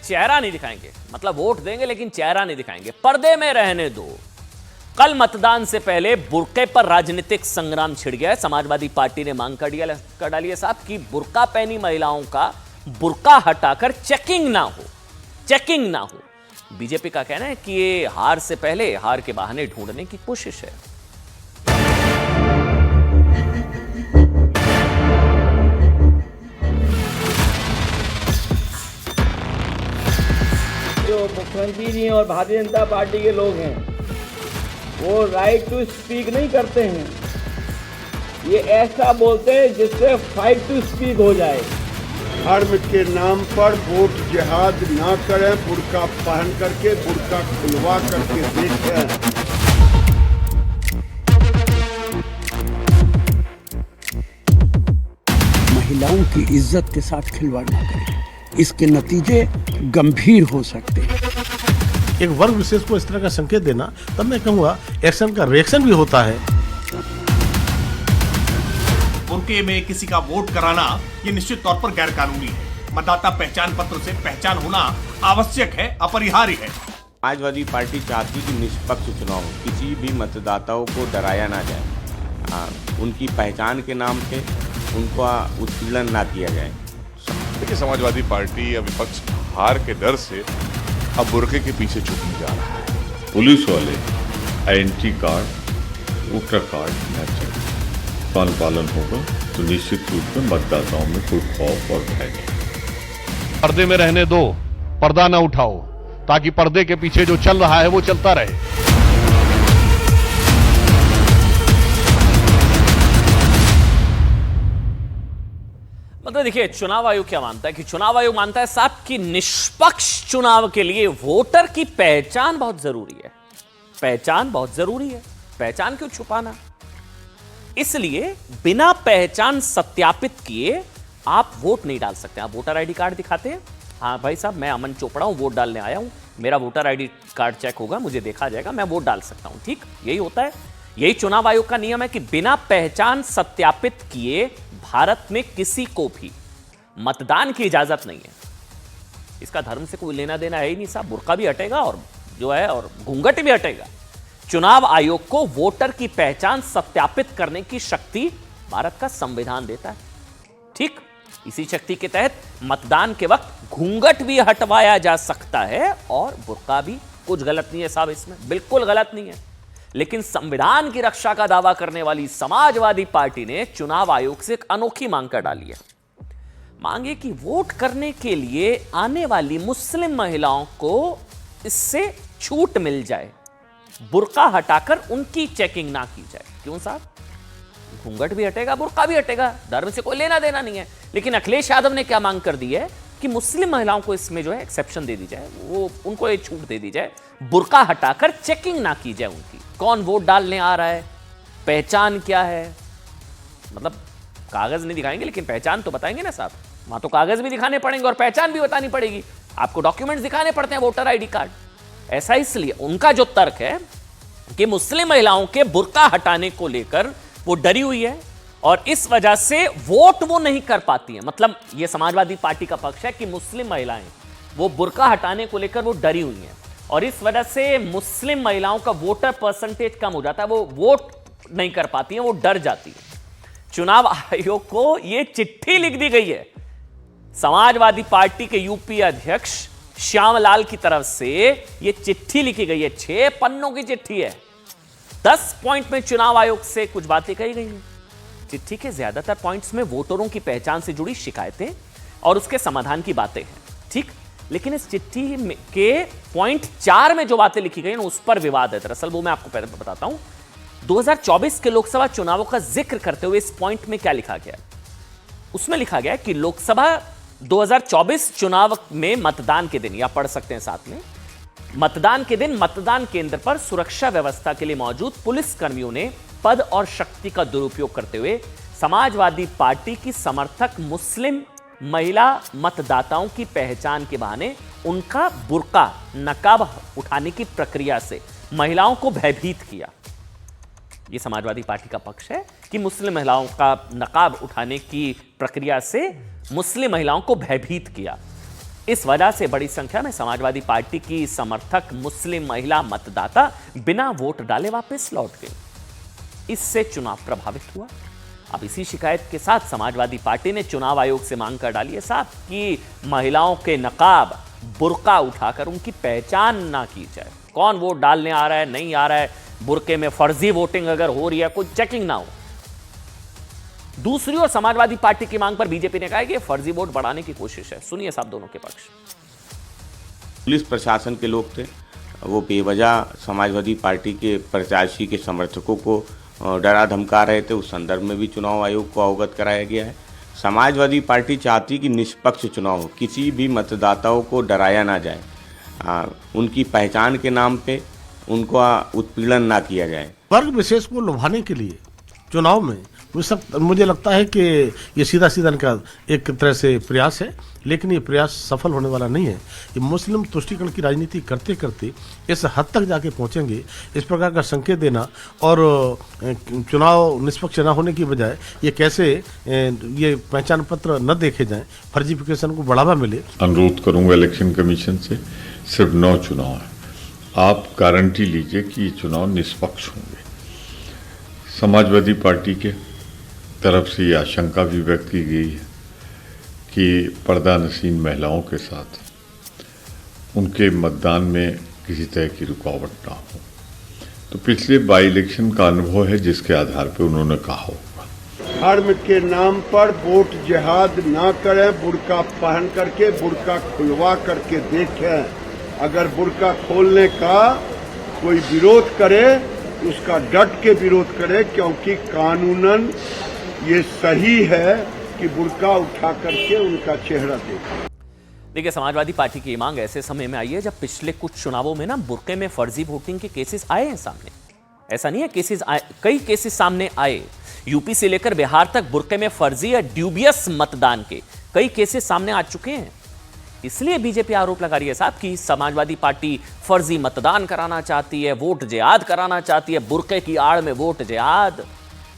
चेहरा नहीं दिखाएंगे, मतलब वोट देंगे लेकिन चेहरा नहीं दिखाएंगे, पर्दे में रहने दो। कल मतदान से पहले बुर्के पर राजनीतिक संग्राम छिड़ गया है। समाजवादी पार्टी ने मांग कर डाली है साहब कि बुर्का पहनी महिलाओं का बुर्का हटाकर चेकिंग ना हो। बीजेपी का कहना है कि ये हार से पहले हार के बहाने ढूंढने की कोशिश है। जो मुख्यमंत्री जी और भारतीय जनता पार्टी के लोग हैं वो राइट टू स्पीक नहीं करते हैं, ये ऐसा बोलते हैं जिससे फाइट टू स्पीक हो जाए। धर्म के नाम पर वोट जिहाद ना करें, बुर्का पहन करके, बुर्का खुलवा करके देखें। महिलाओं की इज्जत के साथ खिलवाड़ ना करें, इसके नतीजे गंभीर हो सकते हैं। एक वर्ग विशेष को इस तरह का संकेत देना, तब मैं कहूँगा एक्शन का रिएक्शन भी होता है। बुर्के में किसी का वोट कराना ये निश्चित तौर पर गैर कानूनी है। मतदाता पहचान पत्र से पहचान होना आवश्यक है, अपरिहार्य है। समाजवादी पार्टी चाहती कि निष्पक्ष चुनाव हो, किसी भी मतदाताओं को डराया ना जाए, उनकी पहचान के नाम से उनका उत्पीड़न ना किया जाए। देखिए, समाजवादी पार्टी या विपक्ष हार के डर से अब बुर्के के पीछे छुपने जा रहा है। पुलिस वाले आईडेंटिटी कार्ड, वोटर कार्ड न चाहिए, पालन होगा तो निश्चित रूप में मतदाताओं में कोई खौफ और भय नहीं। पर्दे में रहने दो, पर्दा न उठाओ, ताकि पर्दे के पीछे जो चल रहा है वो चलता रहे। मतलब देखिए, चुनाव आयोग क्या मानता है कि चुनाव आयोग मानता है साहब कि निष्पक्ष चुनाव के लिए वोटर की पहचान बहुत जरूरी है। पहचान क्यों छुपाना? इसलिए बिना पहचान सत्यापित किए आप वोट नहीं डाल सकते। आप वोटर आईडी कार्ड दिखाते हैं, हाँ भाई साहब मैं अमन चोपड़ा हूं, वोट डालने आया हूं, मेरा वोटर आईडी कार्ड चेक होगा, मुझे देखा जाएगा, मैं वोट डाल सकता हूं। ठीक, यही होता है। यही चुनाव आयोग का नियम है कि बिना पहचान सत्यापित किए भारत में किसी को भी मतदान की इजाजत नहीं है। इसका धर्म से कोई लेना देना है ही नहीं साहब। बुर्का भी हटेगा और जो है और घूंघट भी हटेगा। चुनाव आयोग को वोटर की पहचान सत्यापित करने की शक्ति भारत का संविधान देता है। ठीक, इसी शक्ति के तहत मतदान के वक्त घूंघट भी हटवाया जा सकता है और बुर्का भी। कुछ गलत नहीं है साहब, इसमें बिल्कुल गलत नहीं है। लेकिन संविधान की रक्षा का दावा करने वाली समाजवादी पार्टी ने चुनाव आयोग से एक अनोखी मांग कर डाली है। मांगे कि वोट करने के लिए आने वाली मुस्लिम महिलाओं को इससे छूट मिल जाए, बुर्का हटाकर उनकी चेकिंग ना की जाए। क्यों साहब? घूंघट भी हटेगा, बुर्का भी हटेगा, धर्म से कोई लेना देना नहीं है। लेकिन अखिलेश यादव ने क्या मांग कर दी है कि मुस्लिम महिलाओं को इसमें जो है एक्सेप्शन दे दी जाए, वो उनको ये छूट दे दी जाए, बुर्का हटाकर चेकिंग ना की जाए उनकी। कौन वोट डालने आ रहा है, पहचान क्या है, मतलब कागज नहीं दिखाएंगे लेकिन पहचान तो बताएंगे ना साहब। वहां तो कागज भी दिखाने पड़ेंगे और पहचान भी बतानी पड़ेगी। आपको डॉक्यूमेंट्स दिखाने पड़ते हैं, वोटर आईडी कार्ड। ऐसा इसलिए उनका जो तर्क है कि मुस्लिम महिलाओं के बुर्का हटाने को लेकर वो डरी हुई है और इस वजह से वोट वो नहीं कर पाती है। मतलब ये समाजवादी पार्टी का पक्ष है कि मुस्लिम महिलाएं वो बुर्का हटाने को लेकर वो डरी हुई हैं और इस वजह से मुस्लिम महिलाओं का वोटर परसेंटेज कम हो जाता है, वो वोट नहीं कर पाती हैं, वो डर जाती है। चुनाव आयोग को ये चिट्ठी लिख दी गई है समाजवादी पार्टी के यूपी अध्यक्ष श्यामलाल की तरफ से। ये चिट्ठी लिखी गई है, 6 पन्नों की चिट्ठी है। 10 पॉइंट में चुनाव आयोग से कुछ बातें कही गई हैं। चिट्ठी के ज्यादातर पॉइंट्स में वोटरों की पहचान से जुड़ी शिकायतें और उसके समाधान की बातें हैं। ठीक, लेकिन इस चिट्ठी के पॉइंट 4 में जो बातें लिखी गई हैं उस पर विवाद है। दरअसल वो मैं आपको पहले बताता हूं। 2024 के लोकसभा चुनावों का जिक्र करते हुए इस पॉइंट में क्या लिखा गया? उसमें लिखा गया कि लोकसभा 2024 चुनाव में मतदान के दिन, या पढ़ सकते हैं साथ में, मतदान के दिन मतदान केंद्र पर सुरक्षा व्यवस्था के लिए मौजूद पुलिस कर्मियों ने पद और शक्ति का दुरुपयोग करते हुए समाजवादी पार्टी की समर्थक मुस्लिम महिला मतदाताओं की पहचान के बहाने उनका बुर्का नकाब उठाने की प्रक्रिया से महिलाओं को भयभीत किया। यह समाजवादी पार्टी का पक्ष है कि मुस्लिम महिलाओं का नकाब उठाने की प्रक्रिया से मुस्लिम महिलाओं को भयभीत किया। इस वजह से बड़ी संख्या में समाजवादी पार्टी की समर्थक मुस्लिम महिला मतदाता बिना वोट डाले वापस लौट गए। इससे चुनाव प्रभावित हुआ। अब इसी शिकायत के साथ समाजवादी पार्टी ने चुनाव आयोग से मांग कर डाली है साहब कि महिलाओं के नकाब बुर्का उठाकर उनकी पहचान ना की जाए। कौन वोट डालने आ रहा है, नहीं आ रहा है, बुर्के में फर्जी वोटिंग अगर हो रही है, कोई चेकिंग ना हो। दूसरी ओर समाजवादी पार्टी की मांग पर बीजेपी ने कहा है कि फर्जी वोट बढ़ाने की कोशिश है। सुनिए साहब दोनों के पक्ष। पुलिस प्रशासन के लोग थे, वो बेवजह समाजवादी पार्टी के प्रत्याशी के समर्थकों को डरा धमका रहे थे। उस संदर्भ में भी चुनाव आयोग को अवगत कराया गया है। समाजवादी पार्टी चाहती कि निष्पक्ष चुनाव हो, किसी भी मतदाताओं को डराया ना जाए, उनकी पहचान के नाम पे उनको उत्पीड़न ना किया जाए। वर्ग विशेष को लुभाने के लिए चुनाव में मुझे लगता है कि ये सीधा इनका एक तरह से प्रयास है, लेकिन ये प्रयास सफल होने वाला नहीं है। ये मुस्लिम तुष्टीकरण की राजनीति करते करते इस हद तक जाके पहुंचेंगे। इस प्रकार का संकेत देना और चुनाव निष्पक्ष न होने की बजाय ये कैसे ये पहचान पत्र न देखे जाएं, फर्जीफिकेशन को बढ़ावा मिले। अनुरोध करूंगा इलेक्शन कमीशन से, सिर्फ 9 चुनाव है, आप गारंटी लीजिए कि ये चुनाव निष्पक्ष होंगे। समाजवादी पार्टी के तरफ से ये आशंका भी व्यक्त की गई है कि पर्दा नशीन महिलाओं के साथ उनके मतदान में किसी तरह की रुकावट ना हो। तो पिछले बाई इलेक्शन का अनुभव है जिसके आधार पर उन्होंने कहा होगा धर्म के नाम पर वोट जिहाद ना करें, बुर्का पहन करके, बुर्का खुलवा करके देखें। अगर बुर्का खोलने का कोई विरोध करे उसका डट के विरोध करे, क्योंकि कानूनन ये सही है कि बुर्का उठा करके उनका चेहरा देखें। देखिए, समाजवादी पार्टी की मांग ऐसे समय में आई है जब पिछले कुछ चुनावों में ना बुर्के में फर्जी वोटिंग के केसेस आए हैं सामने। ऐसा नहीं है, केसेस आए, कई केसेस सामने आए। यूपी से लेकर बिहार तक बुर्के में फर्जी या ड्यूबियस मतदान के कई केसेस सामने आ चुके हैं। इसलिए बीजेपी आरोप लगा रही है साहब कि समाजवादी पार्टी फर्जी मतदान कराना चाहती है, वोट जिहाद कराना चाहती है, बुर्के की आड़ में वोट जिहाद।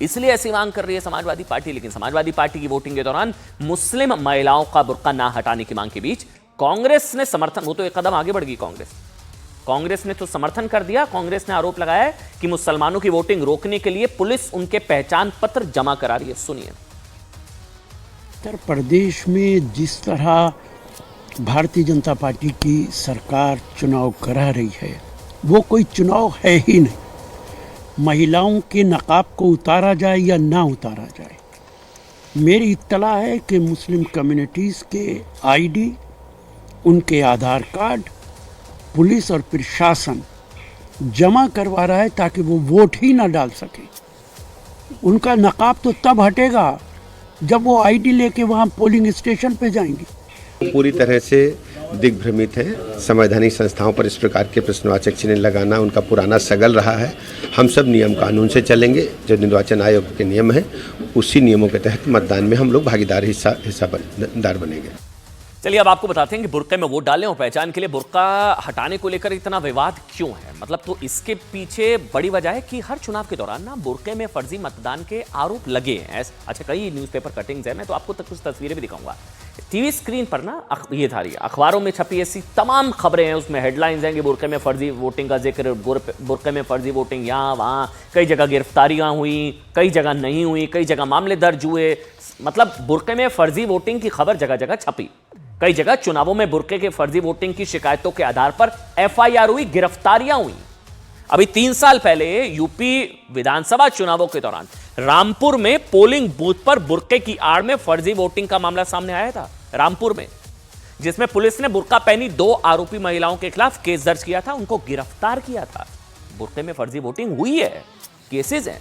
इसलिए ऐसी मांग कर रही है समाजवादी पार्टी। लेकिन समाजवादी पार्टी की वोटिंग के दौरान मुस्लिम महिलाओं का बुर्का ना हटाने की मांग के बीच कांग्रेस ने समर्थन, वो तो एक कदम आगे बढ़ गई कांग्रेस ने तो समर्थन कर दिया। कांग्रेस ने आरोप लगाया कि मुसलमानों की वोटिंग रोकने के लिए पुलिस उनके पहचान पत्र जमा करा रही है। सुनिए। उत्तर प्रदेश में जिस तरह भारतीय जनता पार्टी की सरकार चुनाव करा रही है वो कोई चुनाव है ही नहीं। महिलाओं के नकाब को उतारा जाए या ना उतारा जाए, मेरी इत्तला है कि मुस्लिम कम्युनिटीज़ के आईडी, उनके आधार कार्ड पुलिस और प्रशासन जमा करवा रहा है ताकि वो वोट ही ना डाल सके। उनका नकाब तो तब हटेगा जब वो आईडी लेके वहाँ पोलिंग स्टेशन पे जाएंगी। पूरी तरह से दिग्भ्रमित है। संवैधानिक संस्थाओं पर इस प्रकार के प्रश्नवाचक चिन्ह लगाना उनका पुराना सगल रहा है। हम सब नियम कानून से चलेंगे, जो निर्वाचन आयोग के नियम है उसी नियमों के तहत मतदान में हम लोग भागीदार हिस्सादार बनेंगे। चलिए अब आपको बताते हैं कि बुर्के में वोट डालने और पहचान के लिए बुर्का हटाने को लेकर इतना विवाद क्यों है। मतलब तो इसके पीछे बड़ी वजह है कि हर चुनाव के दौरान ना बुर्के में फर्जी मतदान के आरोप लगे हैं। अच्छा, कई न्यूज़पेपर कटिंग्स है, मैं तो आपको तक कुछ तस्वीरें भी दिखाऊंगा। टीवी स्क्रीन पर ना ये था, अखबारों में छपी ऐसी तमाम खबरें हैं, उसमें हेडलाइंस हैं कि बुर्के में फर्जी वोटिंग का जिक्र, बुर्के में फर्जी वोटिंग यहाँ वहाँ, कई जगह गिरफ्तारियां हुई, कई जगह नहीं हुई, कई जगह मामले दर्ज हुए। मतलब बुर्के में फर्जी वोटिंग की खबर जगह जगह छपी। कई जगह चुनावों में बुर्के के फर्जी वोटिंग की शिकायतों के आधार पर एफआईआर हुई, गिरफ्तारियां हुई। अभी 3 साल पहले यूपी विधानसभा चुनावों के दौरान रामपुर में पोलिंग बूथ पर बुर्के की आड़ में फर्जी वोटिंग का मामला सामने आया था रामपुर में, जिसमें पुलिस ने बुर्का पहनी 2 आरोपी महिलाओं के खिलाफ केस दर्ज किया था, उनको गिरफ्तार किया था। बुर्के में फर्जी वोटिंग हुई है, केसेस हैं।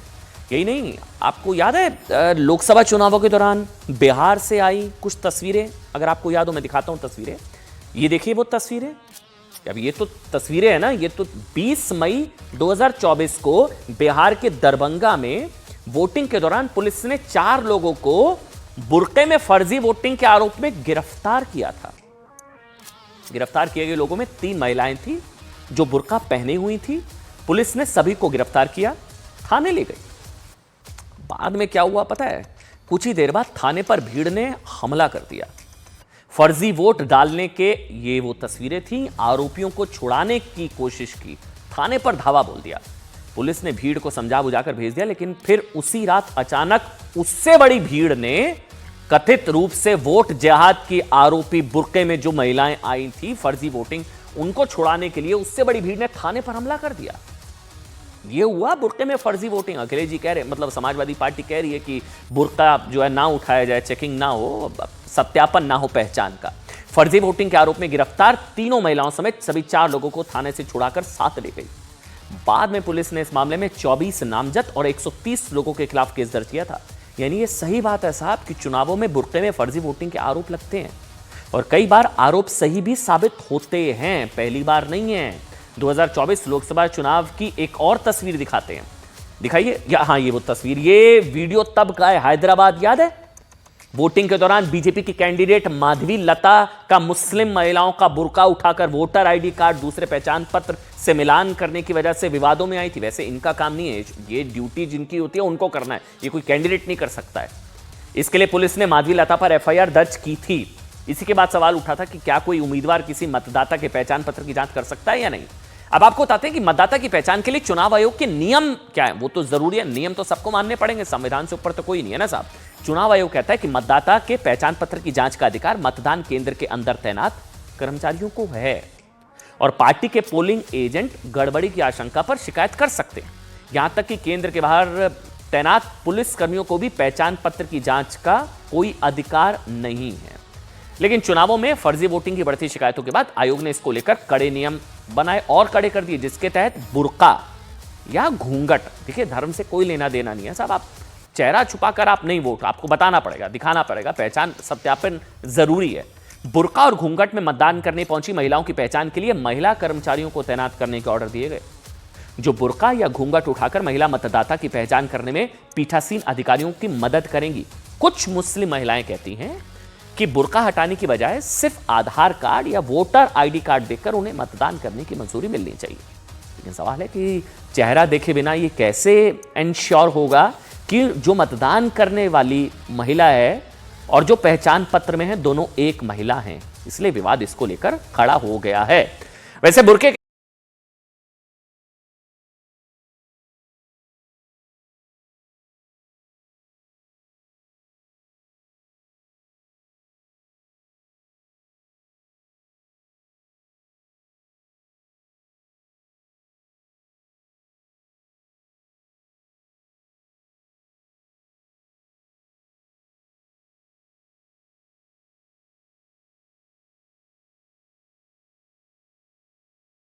यही नहीं, आपको याद है लोकसभा चुनावों के दौरान बिहार से आई कुछ तस्वीरें, अगर आपको याद हो मैं दिखाता हूं तस्वीरें। ये देखिए वो तस्वीरें। अब ये तो तस्वीरें हैं ना, ये तो 20 मई 2024 को बिहार के दरभंगा में वोटिंग के दौरान पुलिस ने 4 लोगों को बुर्के में फर्जी वोटिंग के आरोप में गिरफ्तार किया था। गिरफ्तार किए गए लोगों में 3 महिलाएं थी जो बुर्का पहनी हुई थी। पुलिस ने सभी को गिरफ्तार किया, थाने ले गई। बाद में क्या हुआ पता है? कुछ ही देर बाद थाने पर भीड़ ने हमला कर दिया। फर्जी वोट डालने के ये वो तस्वीरें थीं। आरोपियों को छुड़ाने की कोशिश की, थाने पर धावा बोल दिया। पुलिस ने भीड़ को समझा बुझाकर भेज दिया, लेकिन फिर उसी रात अचानक उससे बड़ी भीड़ ने कथित रूप से वोट जिहाद की आरोपी बुर्के में जो महिलाएं आई थी फर्जी वोटिंग, उनको छुड़ाने के लिए उससे बड़ी भीड़ ने थाने पर हमला कर दिया। ये हुआ बुर्के में फर्जी वोटिंग। अखिलेश जी कह रहे, मतलब समाजवादी पार्टी कह रही है कि बुर्का जो है ना उठाया जाए, चेकिंग ना हो, सत्यापन ना हो पहचान का। फर्जी वोटिंग के आरोप में गिरफ्तार तीनों महिलाओं समेत सभी 4 लोगों को थाने से छुड़ाकर साथ ले गई। बाद में पुलिस ने इस मामले में 24 नामजद और 130 लोगों के खिलाफ केस दर्ज किया था। यानी ये सही बात है साहब कि चुनावों में बुर्के में फर्जी वोटिंग के आरोप लगते हैं और कई बार आरोप सही भी साबित होते हैं, पहली बार नहीं है। 2024 लोकसभा चुनाव की एक और तस्वीर दिखाते हैं, दिखाइए। हाँ, ये वो तस्वीर, ये वीडियो तब का है, हैदराबाद याद है? वोटिंग के दौरान बीजेपी की कैंडिडेट माधवी लता का मुस्लिम महिलाओं का बुर्का उठाकर वोटर आईडी कार्ड दूसरे पहचान पत्र से मिलान करने की वजह से विवादों में आई थी। वैसे इनका काम नहीं है, ये ड्यूटी जिनकी होती है उनको करना है, ये कोई कैंडिडेट नहीं कर सकता है। इसके लिए पुलिस ने माधवी लता पर एफआईआर दर्ज की थी। इसी के बाद सवाल उठा था कि क्या कोई उम्मीदवार किसी मतदाता के पहचान पत्र की जांच कर सकता है या नहीं। अब आपको बताते हैं कि मतदाता की पहचान के लिए चुनाव आयोग के नियम क्या है। वो तो जरूरी है, नियम तो सबको मानने पड़ेंगे, संविधान से ऊपर तो कोई नहीं है ना साहब। चुनाव आयोग कहता है कि मतदाता के पहचान पत्र की जांच का अधिकार मतदान केंद्र के अंदर तैनात कर्मचारियों को है और पार्टी के पोलिंग एजेंट गड़बड़ी की आशंका पर शिकायत कर सकते हैं। यहां तक कि केंद्र के बाहर तैनात पुलिस कर्मियों को भी पहचान पत्र की जांच का कोई अधिकार नहीं है। लेकिन चुनावों में फर्जी वोटिंग की बढ़ती शिकायतों के बाद आयोग ने इसको लेकर कड़े नियम बनाए और कड़े कर दिए, जिसके तहत बुर्का या घूंघट, देखिए धर्म से कोई लेना देना नहीं है साहब, आप चेहरा छुपाकर आप नहीं वोट, आपको बताना पड़ेगा, दिखाना पड़ेगा, पहचान सत्यापन जरूरी है। बुर्का और घूंघट में मतदान करने पहुंची महिलाओं की पहचान के लिए महिला कर्मचारियों को तैनात करने के ऑर्डर दिए गए, जो बुर्का या घूंघट उठाकर महिला मतदाता की पहचान करने में पीठासीन अधिकारियों की मदद करेंगी। कुछ मुस्लिम महिलाएं कहती हैं कि बुर्का हटाने की बजाय सिर्फ आधार कार्ड या वोटर आईडी कार्ड देखकर उन्हें मतदान करने की मंजूरी मिलनी चाहिए। लेकिन सवाल है कि चेहरा देखे बिना ये कैसे इंश्योर होगा कि जो मतदान करने वाली महिला है और जो पहचान पत्र में है दोनों एक महिला हैं। इसलिए विवाद इसको लेकर खड़ा हो गया है। वैसे बुर्के